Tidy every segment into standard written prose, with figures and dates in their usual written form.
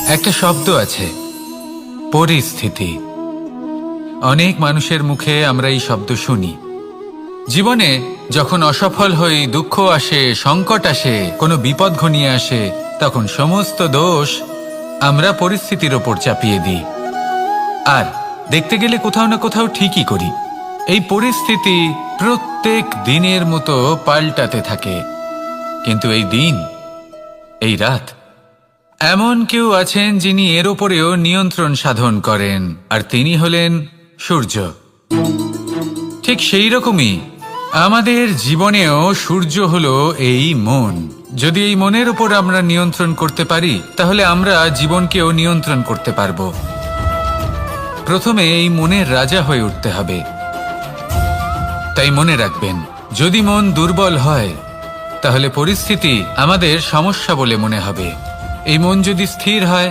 একটা শব্দ আছে, পরিস্থিতি। অনেক মানুষের মুখে আমরা এই শব্দ শুনি। জীবনে যখন অসফল হই, দুঃখ আসে, সংকট আসে, কোনো বিপদ ঘনিয়ে আসে, তখন সমস্ত দোষ আমরা পরিস্থিতির ওপর চাপিয়ে দিই। আর দেখতে গেলে কোথাও না কোথাও ঠিকই করি। এই পরিস্থিতি প্রত্যেক দিনের মতো পাল্টাতে থাকে, কিন্তু এই দিন, এই রাত, এমন কেউ আছেন যিনি এর ওপরেও নিয়ন্ত্রণ সাধন করেন, আর তিনি হলেন সূর্য। ঠিক সেই রকমই আমাদের জীবনেও সূর্য হলো এই মন। যদি এই মনের উপর আমরা নিয়ন্ত্রণ করতে পারি, তাহলে আমরা জীবনকেও নিয়ন্ত্রণ করতে পারবো। প্রথমে এই মনের রাজা হয়ে উঠতে হবে। তাই মনে রাখবেন, যদি মন দুর্বল হয়, তাহলে পরিস্থিতি আমাদের সমস্যা বলে মনে হবে। এই মন যদি স্থির হয়,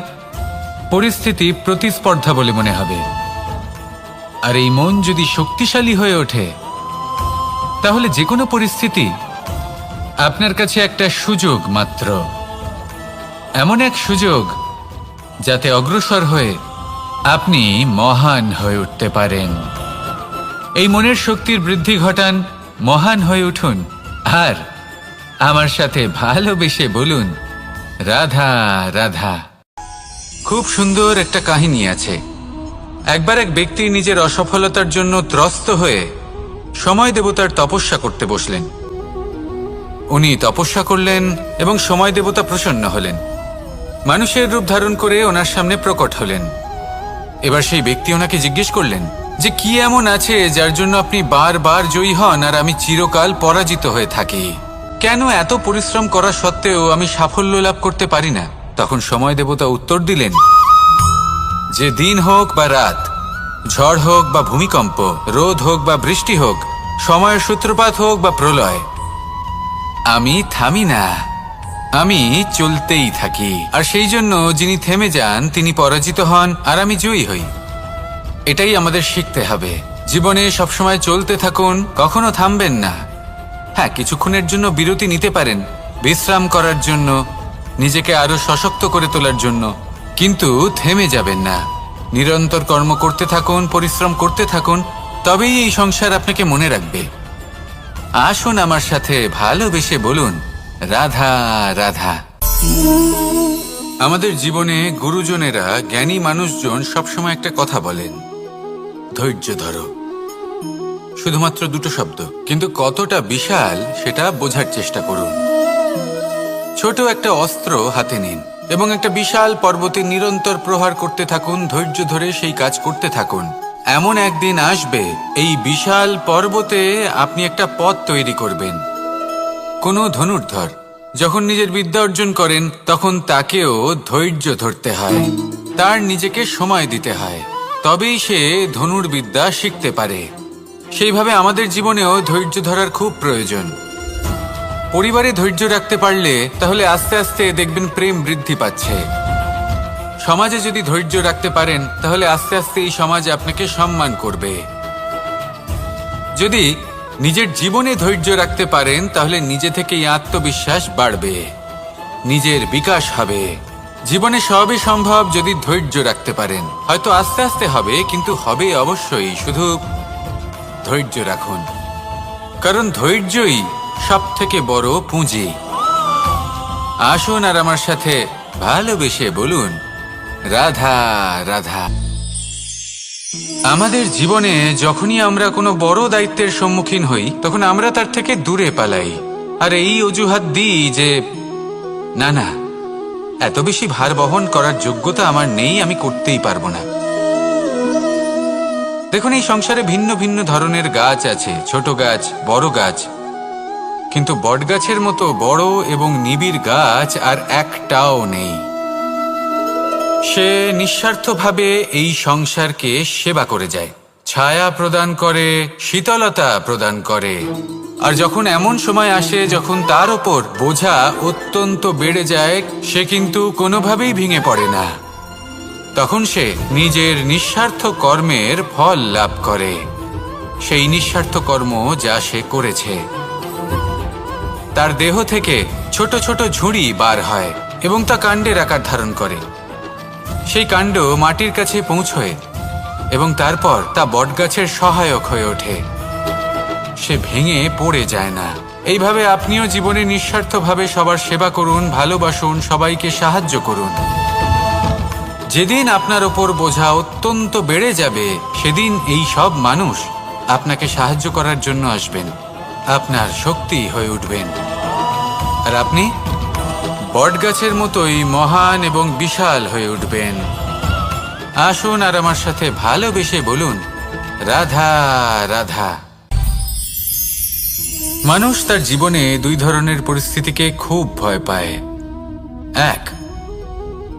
পরিস্থিতি প্রতিস্পর্ধা বলে মনে হবে। আর এই মন যদি শক্তিশালী হয়ে ওঠে, তাহলে যে কোনো পরিস্থিতি আপনার কাছে একটা সুযোগ মাত্র। এমন এক সুযোগ যাতে অগ্রসর হয়ে আপনি মহান হয়ে উঠতে পারেন। এই মনের শক্তির বৃদ্ধি ঘটান, মহান হয়ে উঠুন, আর আমার সাথে ভালোবেসে বলুন, রাধা রাধা। খুব সুন্দর একটা কাহিনী আছে। একবার এক ব্যক্তি নিজের অসফলতার জন্য ত্রস্ত হয়ে সময় দেবতার তপস্যা করতে বসলেন। উনি তপস্যা করলেন এবং সময় দেবতা প্রসন্ন হলেন, মানুষের রূপ ধারণ করে ওনার সামনে প্রকট হলেন। এবার সেই ব্যক্তি ওনাকে জিজ্ঞেস করলেন যে কি এমন আছে যার জন্য আপনি বারবার জয়ী হন আর আমি চিরকাল পরাজিত হয়ে থাকি? কেন এত পরিশ্রম করা সত্ত্বেও আমি সাফল্য লাভ করতে পারি না? তখন সময় দেবতা উত্তর দিলেন যে দিন হোক বা রাত, ঝড় হোক বা ভূমিকম্প, রোদ হোক বা বৃষ্টি হোক, সময়ের সূত্রপাত হোক বা প্রলয়, আমি থামি না, আমি চলতেই থাকি। আর সেই জন্য যিনি থেমে যান তিনি পরাজিত হন আর আমি জয়ী হই। এটাই আমাদের শিখতে হবে। জীবনে সবসময় চলতে থাকুন, কখনো থামবেন না। হ্যাঁ, কিছুক্ষণের জন্য বিরতি নিতে পারেন, বিশ্রাম করার জন্য, নিজেকে আরো সশক্ত করে তোলার জন্য, কিন্তু থেমে যাবেন না। নিরন্তর কর্ম করতে থাকুন, পরিশ্রম করতে থাকুন, তবেই এই সংসার আপনাকে মনে রাখবে। আসুন আমার সাথে ভালোবেসে বলুন, রাধা রাধা। আমাদের জীবনে গুরুজনেরা, জ্ঞানী মানুষজন সবসময় একটা কথা বলেন, ধৈর্য ধরো। শুধুমাত্র দুটো শব্দ, কিন্তু কতটা বিশাল সেটা বোঝার চেষ্টা করুন। ছোট একটা অস্ত্র হাতে নিন এবং একটা বিশাল পর্বতে নিরন্তর প্রহার করতে থাকুন। ধৈর্য ধরে সেই কাজ করতে থাকুন। এমন একদিন আসবে, এই বিশাল পর্বতে আপনি একটা পথ তৈরি করবেন। কোনো ধনুর্ধর যখন নিজের বিদ্যা অর্জন করেন, তখন তাকেও ধৈর্য ধরতে হয়, তার নিজেকে সময় দিতে হয়, তবেই সে ধনুর্বিদ্যা শিখতে পারে। সেইভাবে আমাদের জীবনেও ধৈর্য ধরার খুব প্রয়োজন। পরিবারে ধৈর্য রাখতে পারলে তাহলে আস্তে আস্তে দেখবেন প্রেম বৃদ্ধি পাচ্ছে। সমাজে যদি ধৈর্য রাখতে পারেন, তাহলে আস্তে আস্তে এই সমাজ আপনাকে সম্মান করবে। যদি নিজের জীবনে ধৈর্য রাখতে পারেন, তাহলে নিজে থেকেই আত্মবিশ্বাস বাড়বে, নিজের বিকাশ হবে। জীবনে সবই সম্ভব যদি ধৈর্য রাখতে পারেন। হয়তো আস্তে আস্তে হবে, কিন্তু হবে অবশ্যই। শুধু ধৈর্য রাখুন, কারণ ধৈর্যই সব থেকে বড় পুঁজি। আসুন আর আমার সাথে ভালোবেসে বলুন, রাধা রাধা। আমাদের জীবনে যখনই আমরা কোনো বড় দায়িত্বের সম্মুখীন হই, তখন আমরা তার থেকে দূরে পালাই আর এই অজুহাত দিই যে না না, এত বেশি ভার বহন করার যোগ্যতা আমার নেই, আমি করতেই পারবো না। দেখুন, এই সংসারে ভিন্ন ভিন্ন ধরনের গাছ আছে, ছোট গাছ, বড় গাছ, কিন্তু বটগাছের মতো বড় এবং নিবিড় গাছ আর একটাও নেই। সে নিঃস্বার্থভাবে এই সংসারকে সেবা করে যায়, ছায়া প্রদান করে, শীতলতা প্রদান করে। আর যখন এমন সময় আসে যখন তার ওপর বোঝা অত্যন্ত বেড়ে যায়, সে কিন্তু কোনোভাবেই ভেঙে পড়ে না। তখন সে নিজের নিঃস্বার্থ কর্মের ফল লাভ করে, সেই নিঃস্বার্থ কর্ম যা সে করেছে। তার দেহ থেকে ছোট ছোট ঝুড়ি বার হয় এবং তা কাণ্ডের আকার ধারণ করে। সেই কাণ্ড মাটির কাছে পৌঁছয় এবং তারপর তা বটগাছের সহায়ক হয়ে ওঠে। সে ভেঙে পড়ে যায় না। এইভাবে আপনিও জীবনে নিঃস্বার্থভাবে সবার সেবা করুন, ভালোবাসুন, সবাইকে সাহায্য করুন। যেদিন আপনার ওপর বোঝা অত্যন্ত বেড়ে যাবে, সেদিন এই সব মানুষ আপনাকে সাহায্য করার জন্য আসবেন, আপনার শক্তি হয়ে উঠবেন, আর আপনি বটগাছের মতোই মহান এবং বিশাল হয়ে উঠবেন। আসুন আর আমার সাথে ভালোবেসে বলুন, রাধা রাধা। মানুষ তার জীবনে দুই ধরনের পরিস্থিতিকে খুব ভয় পায়। এক,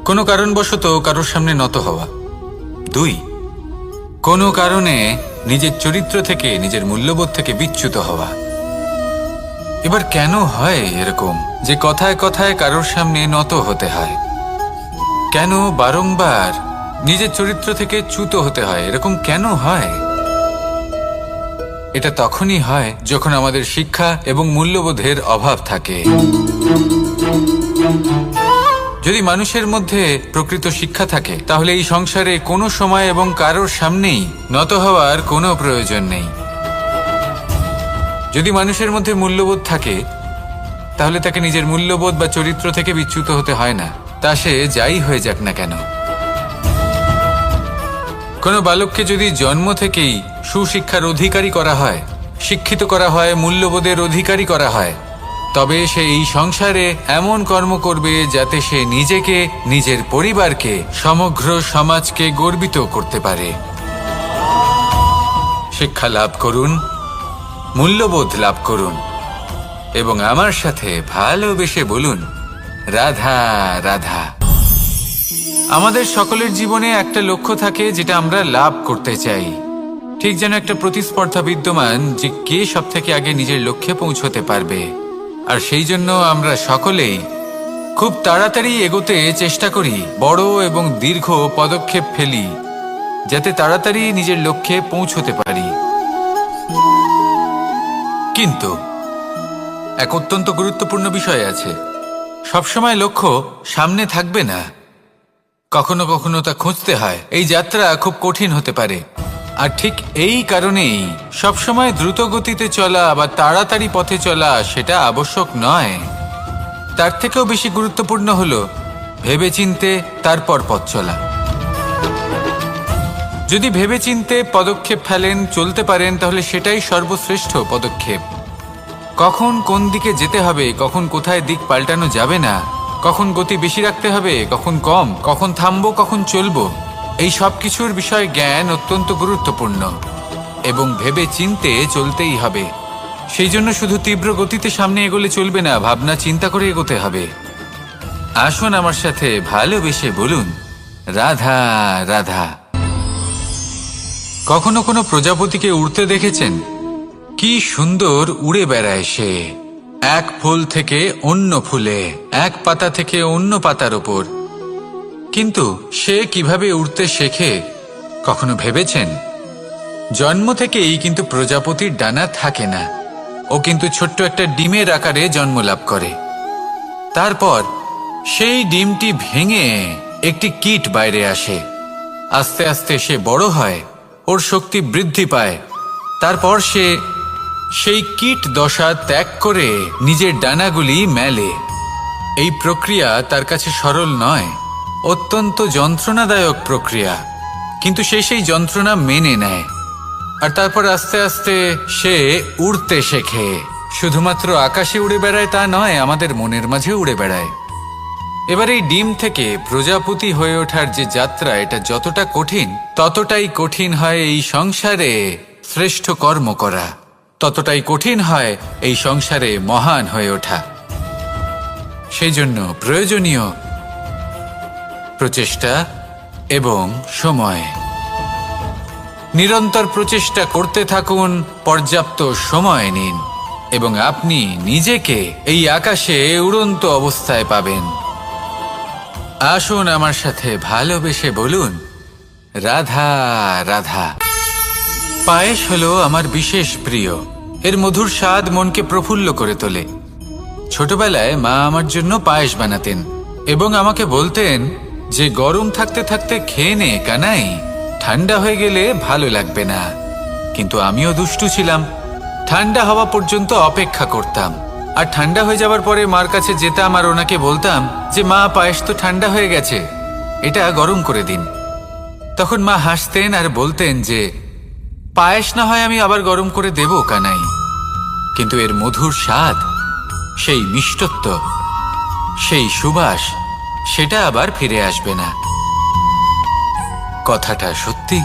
কোনো কারণবশত কারোর সামনে নত হওয়া। দুই, কোনো কারণে নিজের চরিত্র থেকে, নিজের মূল্যবোধ থেকে বিচ্যুত হওয়া। এবার কেন হয় এরকম যে কথায় কথায় কারোর সামনে নত হতে হয়? কেন বারংবার নিজের চরিত্র থেকে চ্যুত হতে হয়? এরকম কেন হয়? এটা তখনই হয় যখন আমাদের শিক্ষা এবং মূল্যবোধের অভাব থাকে। যদি মানুষের মধ্যে প্রকৃত শিক্ষা থাকে, তাহলে এই সংসারে কোনো সময় এবং কারোর সামনেই নত হওয়ার কোনো প্রয়োজন নেই। যদি মানুষের মধ্যে মূল্যবোধ থাকে, তাহলে তাকে নিজের মূল্যবোধ বা চরিত্র থেকে বিচ্যুত হতে হয় না, তা সে যাই হয়ে যাক না কেন। কোনো বালককে যদি জন্ম থেকেই সুশিক্ষার অধিকারী করা হয়, শিক্ষিত করা হয়, মূল্যবোধের অধিকারী করা হয়, তবে সে এই সংসারে এমন কর্ম করবে যাতে সে নিজেকে, নিজের পরিবারকে, সমগ্র সমাজকে গর্বিত করতে পারে। শিক্ষা লাভ করুন, মূল্যবোধ লাভ করুন এবং আমার সাথে ভালোবেসে বলুন, রাধা রাধা। আমাদের সকলের জীবনে একটা লক্ষ্য থাকে যেটা আমরা লাভ করতে চাই। ঠিক যেন একটা প্রতিস্পর্ধা বিদ্যমান যে কে সব থেকে আগে নিজের লক্ষ্যে পৌঁছতে পারবে। আর সেই জন্য আমরা সকলেই খুব তাড়াতাড়ি এগোতে চেষ্টা করি, বড় এবং দীর্ঘ পদক্ষেপ ফেলি যাতে তাড়াতাড়ি নিজের লক্ষ্যে পৌঁছতে পারি। কিন্তু এক অত্যন্ত গুরুত্বপূর্ণ বিষয় আছে, সবসময় লক্ষ্য সামনে থাকবে না, কখনো কখনো তা খুঁজতে হয়। এই যাত্রা খুব কঠিন হতে পারে, আর ঠিক এই কারণেই সবসময় দ্রুত গতিতে চলা বা তাড়াতাড়ি পথে চলা সেটা আবশ্যক নয়। তার থেকেও বেশি গুরুত্বপূর্ণ হলো ভেবেচিন্তে তারপর পথ চলা। যদি ভেবেচিন্তে পদক্ষেপ ফেলেন, চলতে পারেন, তাহলে সেটাই সর্বশ্রেষ্ঠ পদক্ষেপ। কখন কোন দিকে যেতে হবে, কখন কোথায় দিক পাল্টানো যাবে না, কখন গতি বেশি রাখতে হবে, কখন কম, কখন থামবো, কখন চলবো, এই সব কিছুর বিষয়ে জ্ঞান অত্যন্ত গুরুত্বপূর্ণ এবং ভেবে চিন্তে চলতেই হবে। সেই জন্য শুধু তীব্র গতিতে সামনে এগোলে চলবে না, ভাবনা চিন্তা করে এগোতে হবে। আসুন আমার সাথে ভালোবেসে বলুন, রাধা রাধা। কখনো কোনো প্রজাপতিকে উড়তে দেখেছেন? কি সুন্দর উড়ে বেড়ায় সে, এক ফুল থেকে অন্য ফুলে, এক পাতা থেকে অন্য পাতার ওপর। কিন্তু সে কিভাবে উড়তে শেখে কখনো ভেবেছেন? জন্ম থেকেই কিন্তু প্রজাপতির ডানা থাকে না, ও কিন্তু ছোট্ট একটা ডিমের আকারে জন্ম লাভ করে। তারপর সেই ডিমটি ভেঙে একটি কীট বাইরে আসে। আস্তে আস্তে সে বড় হয়, ওর শক্তি বৃদ্ধি পায়। তারপর সে সেই কীট দশা ত্যাগ করে নিজের ডানাগুলি মেলে। এই প্রক্রিয়া তার কাছে সরল নয়, অত্যন্ত যন্ত্রণাদায়ক প্রক্রিয়া, কিন্তু সে সেই যন্ত্রণা মেনে নেয়। আর তারপর আস্তে আস্তে সে উড়তে শেখে। শুধুমাত্র আকাশে উড়ে বেড়ায় তা নয়, আমাদের মনের মাঝে উড়ে বেড়ায়। এবার এই ডিম থেকে প্রজাপতি হয়ে ওঠার যে যাত্রা, এটা যতটা কঠিন, ততটাই কঠিন হয় এই সংসারে শ্রেষ্ঠ কর্ম করা, ততটাই কঠিন হয় এই সংসারে মহান হয়ে ওঠা। সেই জন্য প্রয়োজনীয় প্রচেষ্টা এবং সময়। নিরন্তর প্রচেষ্টা করতে থাকুন, পর্যাপ্ত সময় নিন এবং আপনি নিজেকে এই আকাশে উড়ন্ত অবস্থায় পাবেন। আসুন আমার সাথে ভালোবেসে বলুন, রাধা রাধা। পায়েস হলো আমার বিশেষ প্রিয়। এর মধুর স্বাদ মনকে প্রফুল্ল করে তোলে। ছোটবেলায় মা আমার জন্য পায়েস বানাতেন এবং আমাকে বলতেন যে গরম থাকতে থাকতে খেয়ে নে কানাই, ঠান্ডা হয়ে গেলে ভালো লাগবে না। কিন্তু আমিও দুষ্টু ছিলাম, ঠান্ডা হওয়া পর্যন্ত অপেক্ষা করতাম, আর ঠান্ডা হয়ে যাবার পরে মার কাছে যেতাম আর ওনাকে বলতাম যে মা, পায়েস তো ঠান্ডা হয়ে গেছে, এটা গরম করে দিন। তখন মা হাসতেন আর বলতেন যে পায়েস না হয় আমি আবার গরম করে দেব কানাই, কিন্তু এর মধুর স্বাদ, সেই মিষ্টত্ব, সেই সুবাস, সেটা আবার ফিরে আসবে না। কথাটা সত্যি।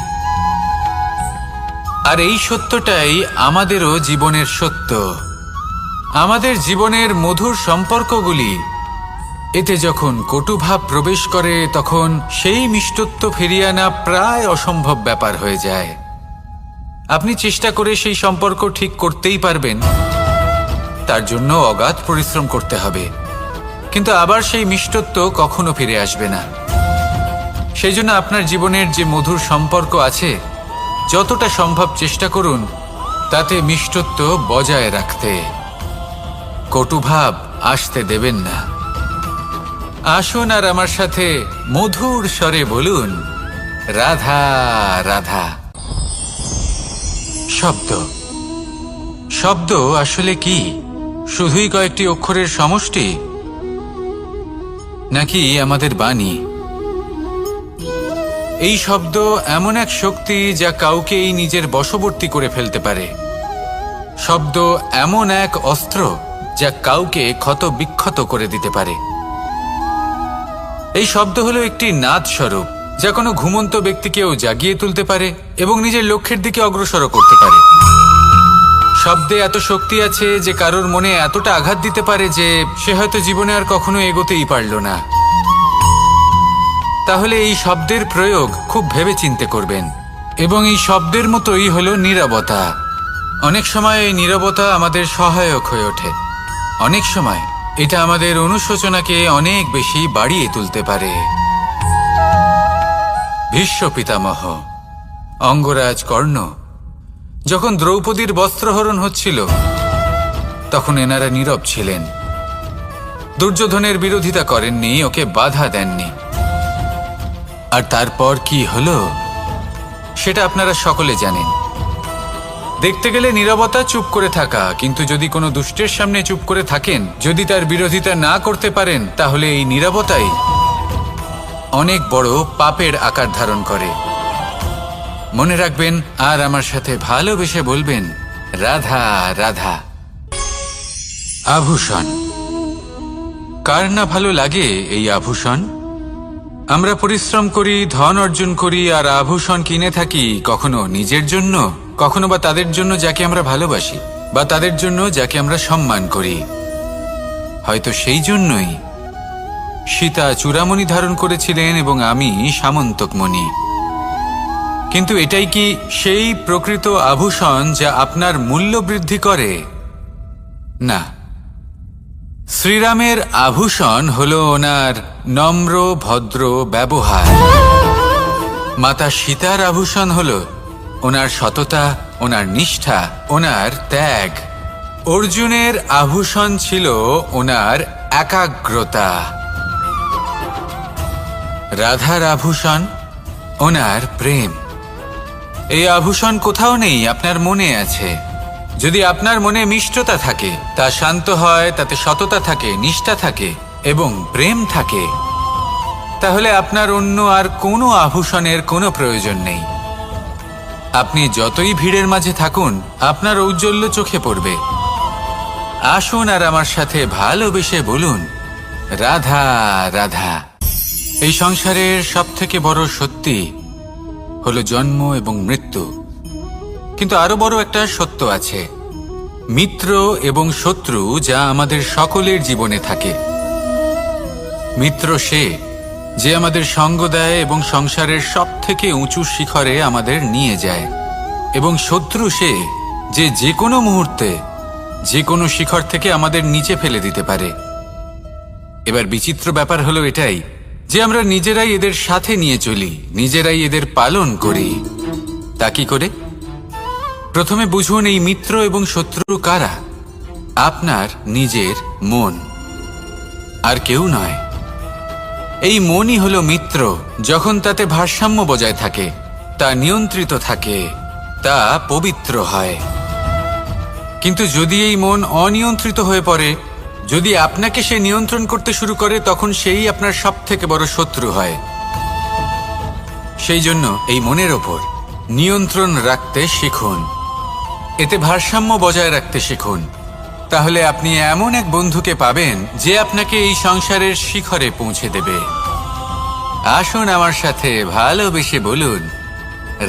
আর এই সত্যটাই আমাদেরও জীবনের সত্য। আমাদের জীবনের মধুর সম্পর্কগুলি, এতে যখন কটুভাব প্রবেশ করে তখন সেই মিষ্টত্ব ফিরিয়ে আনা প্রায় অসম্ভব ব্যাপার হয়ে যায়। আপনি চেষ্টা করে সেই সম্পর্ক ঠিক করতেই পারবেন, তার জন্য অগাধ পরিশ্রম করতে হবে, কিন্তু আবার সেই মিষ্টত্ব কখনো ফিরে আসবে না। সেই জন্য আপনার জীবনের যে মধুর সম্পর্ক আছে, যতটা সম্ভব চেষ্টা করুন তাতে মিষ্টত্ব বজায় রাখতে। কটুভাব আসতে দেবেন না। আসুন আর আমার সাথে মধুর স্বরে বলুন, রাধা রাধা। শব্দ, শব্দ আসলে কি? শুধুই কয়েকটি অক্ষরের সমষ্টি, নাকি আমাদের বাণী? এই শব্দ এমন এক শক্তি যা কাউকেই নিজের বশবর্তী করে ফেলতে পারে। শব্দ এমন এক অস্ত্র যা কাউকে ক্ষত বিক্ষত করে দিতে পারে। এই শব্দ হলো একটি নাদ স্বরূপ যা কোনো ঘুমন্ত ব্যক্তিকেও জাগিয়ে তুলতে পারে এবং নিজের লক্ষ্যের দিকে অগ্রসর করতে পারে। শব্দে এত শক্তি আছে যে কারোর মনে এতটা আঘাত দিতে পারে যে সে হয়তো জীবনে আর কখনো এগোতেই পারল না। তাহলে এই শব্দের প্রয়োগ খুব ভেবে চিন্তে করবেন। এবং এই শব্দের মতোই হলো নীরবতা। অনেক সময় এই নীরবতা আমাদের সহায়ক হয়ে ওঠে। অনেক সময় এটা আমাদের অনুশোচনাকে অনেক বেশি বাড়িয়ে তুলতে পারে। ভীষ্ম পিতামহ, অঙ্গরাজ কর্ণ, যখন দ্রৌপদীর বস্ত্রহরণ হচ্ছিল তখন এনারা নীরব ছিলেন। দুর্যোধনের বিরোধিতা করেননি, ওকে বাধা দেননি। আর তারপর কি হলো সেটা আপনারা সকলে জানেন। দেখতে গেলে নীরবতা চুপ করে থাকা, কিন্তু যদি কোনো দুষ্টের সামনে চুপ করে থাকেন, যদি তার বিরোধিতা না করতে পারেন, তাহলে এই নীরবতাই অনেক বড় পাপের আকার ধারণ করে। মনে রাখবেন আর আমার সাথে ভালোবেসে বলবেন, রাধা রাধা। আভূষণ, কার না ভালো লাগে এই আভূষণ? আমরা পরিশ্রম করি, ধন অর্জন করি আর আভূষণ কিনে থাকি, কখনো নিজের জন্য, কখনো বা তাদের জন্য যাকে আমরা ভালোবাসি, বা তাদের জন্য যাকে আমরা সম্মান করি। হয়তো সেই জন্যই সীতা চূড়ামণি ধারণ করেছিলেন এবং আমি সামন্তকমণি। কিন্তু এটাই কি সেই প্রকৃত আভূষণ যা আপনার মূল্য বৃদ্ধি করে? না। শ্রীরামের আভূষণ হলো ওনার নম্র ভদ্র ব্যবহার। মাতা সীতার আভূষণ হলো ওনার সততা, ওনার নিষ্ঠা, ওনার ত্যাগ। অর্জুনের আভূষণ ছিল ওনার একাগ্রতা। রাধার আভূষণ ওনার প্রেম। এই আভূষণ কোথাও নেই, আপনার মনে আছে। যদি আপনার মনে মিষ্টতা থাকে, তা শান্ত হয়, তাতে সততা থাকে, নিষ্ঠা থাকে এবং প্রেম থাকে, তাহলে আপনার অন্য আর কোনো আভূষণের কোনো প্রয়োজন নেই। আপনি যতই ভিড়ের মাঝে থাকুন, আপনার ঔজ্জ্বল্য চোখে পড়বে। আসুন আর আমার সাথে ভালোবেসে বলুন, রাধা রাধা। এই সংসারের সবথেকে বড় সত্যি হলো জন্ম এবং মৃত্যু, কিন্তু আরো বড় একটা সত্য আছে, মিত্র এবং শত্রু, যা আমাদের সকলের জীবনে থাকে। মিত্র সে যে আমাদের সঙ্গ দেয় এবং সংসারের সবথেকে উঁচু শিখরে আমাদের নিয়ে যায়, এবং শত্রু সে যে যে কোনো মুহূর্তে যে কোনো শিখর থেকে আমাদের নিচে ফেলে দিতে পারে। এবার বিচিত্র ব্যাপার হলো এটাই যে আমরা নিজেরাই এদের সাথে নিয়ে চলি, নিজেরাই এদের পালন করি। তা কি করে? প্রথমে বুঝুন এই মিত্র এবং শত্রু কারা। আপনার নিজের মন, আর কেউ নয়। এই মনই হলো মিত্র। যখন তাতে ভারসাম্য বজায় থাকে, তা নিয়ন্ত্রিত থাকে, তা পবিত্র হয়। কিন্তু যদি এই মন অনিয়ন্ত্রিত হয়ে পড়ে, যদি আপনাকে সে নিয়ন্ত্রণ করতে শুরু করে, তখন সেই আপনার সবথেকে বড় শত্রু হয়। সেই জন্য এই মনের ওপর নিয়ন্ত্রণ রাখতে শিখুন, এতে ভারসাম্য বজায় রাখতে শিখুন। তাহলে আপনি এমন এক বন্ধুকে পাবেন যে আপনাকে এই সংসারের শিখরে পৌঁছে দেবে। আসুন আমার সাথে ভালোবেসে বলুন,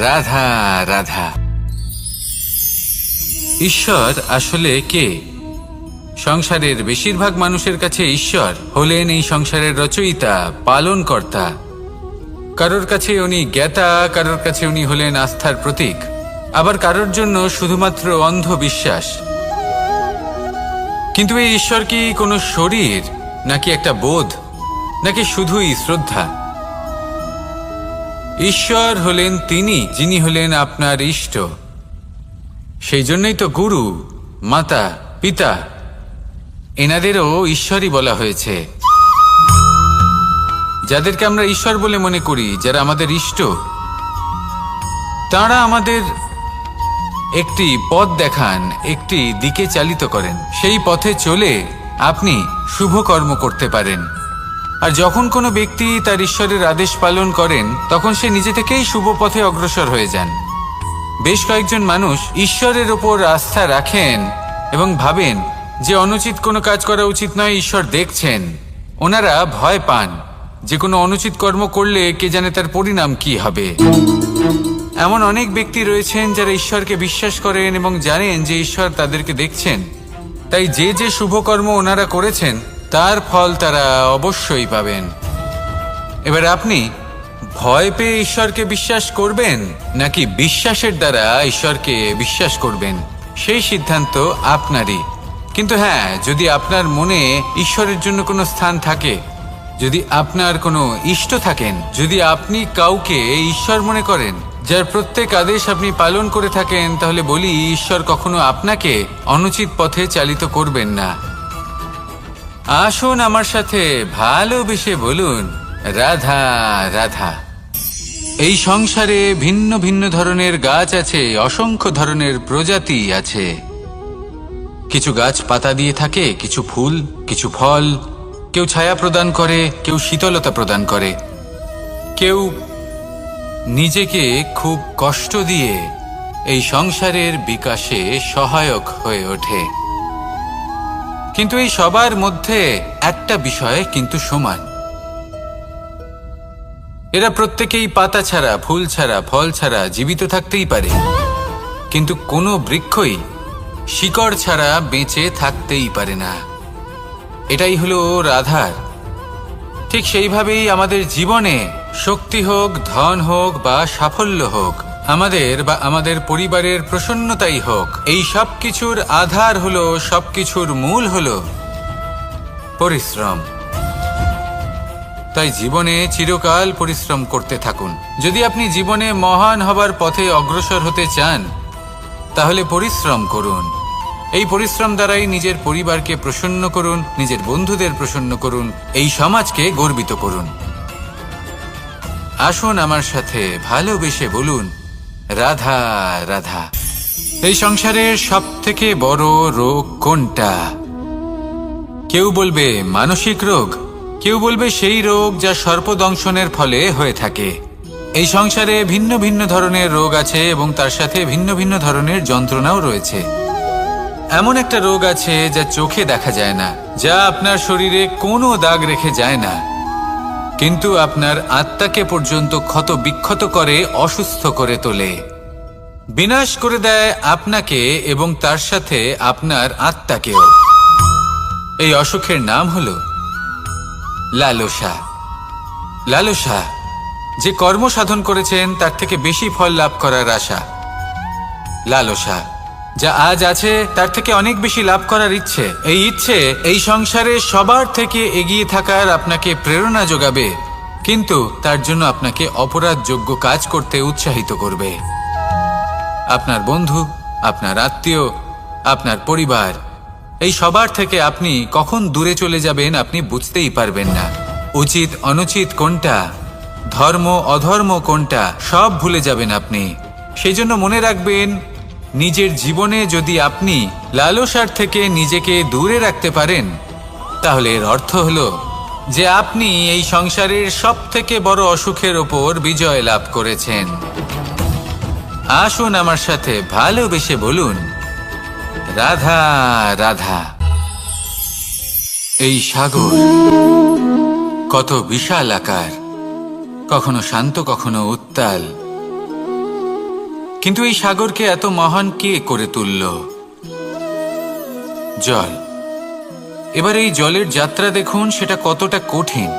রাধা রাধা। ঈশ্বর আসলে কে? সংসারের বেশিরভাগ মানুষের কাছে ঈশ্বর হলেন এই সংসারের রচয়িতা, পালনকর্তা। কারোর কাছে উনি জ্ঞাতা, কারোর কাছে উনি হলেন আস্থার প্রতীক, আবার কারোর জন্য শুধুমাত্র অন্ধবিশ্বাস। কিন্তু এই ঈশ্বর কি কোনো শরীর, নাকি একটা বোধ, নাকি শুধুই শ্রদ্ধা? ঈশ্বর হলেন তিনি যিনি হলেন আপনার ইষ্ট। সেই জন্যই তো গুরু, মাতা, পিতা এনাদেরও ঈশ্বরই বলা হয়েছে। যাদেরকে আমরা ঈশ্বর বলে মনে করি, যারা আমাদের ইষ্ট, তারা আমাদের একটি পথ দেখান, একটি দিকে চালিত করেন। সেই পথে চলে আপনি শুভ কর্ম করতে পারেন। আর যখন কোনো ব্যক্তি তার ঈশ্বরের আদেশ পালন করেন, তখন সে নিজে থেকেই শুভ পথে অগ্রসর হয়ে যান। বেশ কয়েকজন মানুষ ঈশ্বরের ওপর আস্থা রাখেন এবং ভাবেন যে অনুচিত কোনো কাজ করা উচিত নয়, ঈশ্বর দেখছেন। ওনারা ভয় পান যে কোনো অনুচিত কর্ম করলে কে জানে তার পরিণাম কি হবে। এমন অনেক ব্যক্তি রয়েছেন যারা ঈশ্বরকে বিশ্বাস করেন এবং জানেন যে ঈশ্বর তাদেরকে দেখছেন, তাই যে যে শুভ কর্ম ওনারা করেছেন তার ফল তারা অবশ্যই পাবেন। এবার আপনি ভয় পেয়ে ঈশ্বরকে বিশ্বাস করবেন, নাকি বিশ্বাসের দ্বারা ঈশ্বরকে বিশ্বাস করবেন, সেই সিদ্ধান্ত আপনারই। কিন্তু হ্যাঁ, যদি আপনার মনে ঈশ্বরের জন্য কোনো স্থান থাকে, যদি আপনার কোনো ইষ্ট থাকেন, যদি আপনি কাউকে ঈশ্বর মনে করেন, যার প্রত্যেক আদেশ আপনি পালন করে থাকেন, তাহলে বলি, ঈশ্বর কখনো আপনাকে অনুচিত পথে চালিত করবেন না। আসুন আমার সাথে ভালোবেসে বলুন, রাধা রাধা। এই সংসারে ভিন্ন ভিন্ন ধরনের গাছ আছে, অসংখ্য ধরনের প্রজাতি আছে। কিছু গাছ পাতা দিয়ে থাকে, কিছু ফুল, কিছু ফল। কেউ ছায়া প্রদান করে, কেউ শীতলতা প্রদান করে, কেউ নিজেকে খুব কষ্ট দিয়ে এই সংসারের বিকাশে সহায়ক হয়ে ওঠে। কিন্তু এই সবার মধ্যে একটা বিষয় কিন্তু সমান, এরা প্রত্যেকেই পাতা ছাড়া, ফুল ছাড়া, ফল ছাড়া জীবিত থাকতেই পারে, কিন্তু কোনো বৃক্ষই শিকড় ছাড়া বেঁচে থাকতেই পারে না। এটাই হলো রাধার। ঠিক সেইভাবেই আমাদের জীবনে শক্তি হোক, ধন হোক বা সাফল্য হোক, আমাদের বা আমাদের পরিবারের প্রসন্নতাই হোক, এই সব কিছুর আধার হলো, সবকিছুর মূল হলো পরিশ্রম। তাই জীবনে চিরকাল পরিশ্রম করতে থাকুন। যদি আপনি জীবনে মহান হবার পথে অগ্রসর হতে চান, তাহলে পরিশ্রম করুন। এই পরিশ্রম দ্বারাই নিজের পরিবারকে প্রসন্ন করুন, নিজের বন্ধুদের প্রসন্ন করুন, এই সমাজকে গর্বিত করুন। আসুন আমার সাথে ভালোবেসে বলুন, রাধা রাধা। এই সংসারের সব থেকে বড় রোগ কোনটা? কেউ বলবে মানসিক রোগ, কেউ বলবে সেই রোগ যা সর্পদংশনের ফলে হয়ে থাকে। এই সংসারে ভিন্ন ভিন্ন ধরনের রোগ আছে এবং তার সাথে ভিন্ন ভিন্ন ধরনের যন্ত্রণাও রয়েছে। এমন একটা রোগ আছে যা চোখে দেখা যায় না, যা আপনার শরীরে কোনো দাগ রেখে যায় না, কিন্তু আপনার আত্মাকে পর্যন্ত ক্ষত বিক্ষত করে, অসুস্থ করে তোলে, বিনাশ করে দেয় আপনাকে এবং তার সাথে আপনার আত্মাকেও। এই অসুখের নাম হলো লালসা। লালসা, যে কর্ম সাধন করেছেন তার থেকে বেশি ফল লাভ করার আশা। লালসা, যা আজ আছে তার থেকে অনেক বেশি লাভ করার ইচ্ছে। এই ইচ্ছে এই সংসারে সবার থেকে এগিয়ে থাকার আপনাকে প্রেরণা যোগাবে, কিন্তু তার জন্য আপনাকে অপরাধযোগ্য কাজ করতে উৎসাহিত করবে। আপনার বন্ধু, আপনার আত্মীয়, আপনার পরিবার, এই সবার থেকে আপনি কখন দূরে চলে যাবেন আপনি বুঝতেই পারবেন না। উচিত অনুচিত কোনটা, ধর্ম অধর্ম কোনটা, সব ভুলে যাবেন আপনি। সেই জন্য মনে রাখবেন, নিজের জীবনে যদি আপনি লালসার থেকে নিজেকে দূরে রাখতে পারেন, তাহলে এর অর্থ হলো যে আপনি এই সংসারের সব থেকে বড় অসুখের ওপর বিজয় লাভ করেছেন। আসুন আমার সাথে ভালোবেসে বলুন, রাধা রাধা। এই সাগর কত বিশাল আকার, কখনো শান্ত কখনো উত্তাল, কিন্তু এই সাগরকে এত মহান কে করে তুলল? জল। এবার এই জলের যাত্রা দেখুন, সেটা কতটা কঠিন।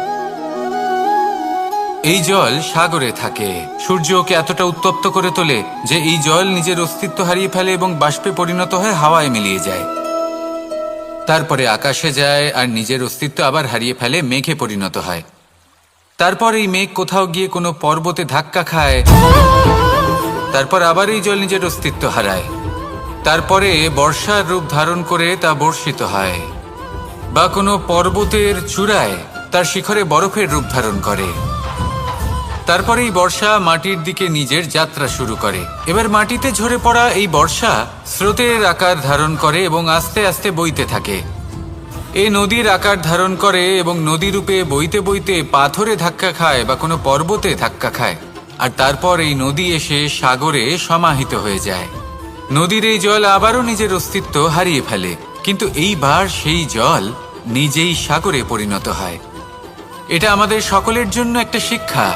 এই জল সাগরে থাকে, সূর্য ওকে এতটা উত্তপ্ত করে তোলে যে এই জল নিজের অস্তিত্ব হারিয়ে ফেলে এবং বাষ্পে পরিণত হয়ে হাওয়ায় মিলিয়ে যায়। তারপরে আকাশে যায় আর নিজের অস্তিত্ব আবার হারিয়ে ফেলে, মেঘে পরিণত হয়। তারপর এই মেঘ কোথাও গিয়ে কোনো পর্বতে ধাক্কা খায়, তারপর আবার এই জল নিজের অস্তিত্ব হারায়। তারপরে বর্ষার রূপ ধারণ করে তা বর্ষিত হয়, বা কোনো পর্বতের চূড়ায় তার শিখরে বরফের রূপ ধারণ করে। তারপরে এই বর্ষা মাটির দিকে নিজের যাত্রা শুরু করে। এবার মাটিতে ঝরে পড়া এই বর্ষা স্রোতের আকার ধারণ করে এবং আস্তে আস্তে বইতে থাকে। এই নদীর আকার ধারণ করে এবং নদী রূপে বইতে বইতে পাথরে ধাক্কা খায় বা কোনো পর্বতে ধাক্কা খায়, আর তারপর এই নদী এসে সাগরে সমাহিত হয়ে যায়। নদীর এই জল আবারও নিজের অস্তিত্ব হারিয়ে ফেলে, কিন্তু এইবার সেই জল নিজেই সাগরে পরিণত হয়। এটা আমাদের সকলের জন্য একটা শিক্ষা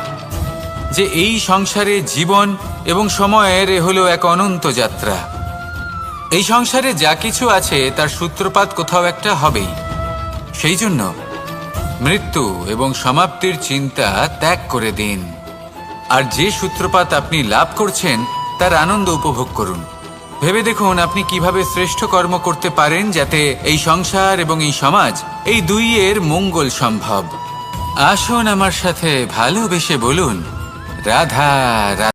যে এই সংসারে জীবন এবং সময়ের এ হলো এক অনন্ত যাত্রা। এই সংসারে যা কিছু আছে তার সূত্রপাত কোথাও একটা হবেই। সেই জন্য মৃত্যু এবং সমাপ্তির চিন্তা ত্যাগ করে দিন, আর যে সূত্রপাত আপনি লাভ করছেন তার আনন্দ উপভোগ করুন। ভেবে দেখুন আপনি কিভাবে শ্রেষ্ঠ কর্ম করতে পারেন যাতে এই সংসার এবং এই সমাজ, এই দুইয়ের মঙ্গল সম্ভব। আসুন আমার সাথে ভালোবেসে বলুন, রাধা রাধা।